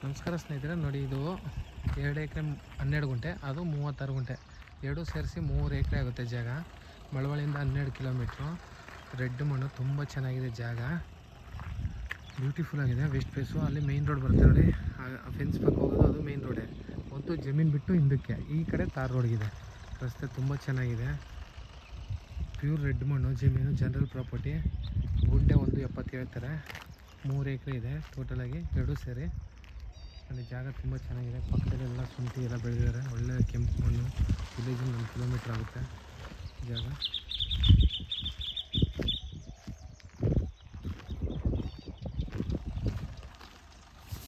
ನಮಸ್ಕಾರ ಸ್ನೇಹಿತರೆ, ನೋಡಿ ಇದು 2 ಎಕರೆ 12 ಗುಂಟೆ, ಅದು 36 ಗುಂಟೆ, ಎರಡೂ ಸೇರಿಸಿ 3 ಎಕರೆ ಆಗುತ್ತೆ ಜಾಗ. ಮಳವಳ್ಳಿಯಿಂದ 12 ಕಿಲೋಮೀಟ್ರು. ರೆಡ್ ಮಣ್ಣು, ತುಂಬ ಚೆನ್ನಾಗಿದೆ ಜಾಗ, ಬ್ಯೂಟಿಫುಲ್ ಆಗಿದೆ. ವೆಸ್ಟ್ ಫೇಸು, ಅಲ್ಲಿ ಮೇಯ್ನ್ ರೋಡ್ ಬರುತ್ತೆ ನೋಡಿ, ಫೆನ್ಸ್ ಪಕ್ಕ ಹೋಗೋದು ಅದು ಮೇಯ್ನ್ ರೋಡೇ. ಒಂದು ಜಮೀನು ಬಿಟ್ಟು ಹಿಂದಕ್ಕೆ ಈ ಕಡೆ ತಾರ್ ರೋಡ್ಗಿದೆ. ರಸ್ತೆ ತುಂಬ ಚೆನ್ನಾಗಿದೆ. ಪ್ಯೂರ್ ರೆಡ್ ಮಣ್ಣು ಜಮೀನು, ಜನರಲ್ ಪ್ರಾಪರ್ಟಿ. ಗುಂಟೆ 1.70 ಹೇಳ್ತಾರೆ. 3 ಎಕರೆ ಇದೆ ಟೋಟಲಾಗಿ, ಎರಡೂ ಸೇರಿ. ಅಲ್ಲಿ ಜಾಗ ತುಂಬ ಚೆನ್ನಾಗಿದೆ. ಪಕ್ಕದಲ್ಲೆಲ್ಲ ಶುಂಠಿ ಎಲ್ಲ ಬೆಳೆದಿದ್ದಾರೆ. ಒಳ್ಳೆ ಕೆಂಪು ಮಣ್ಣು. ವಿಲೇಜಿಂದ 1 ಕಿಲೋಮೀಟ್ರ್ ಆಗುತ್ತೆ ಜಾಗ.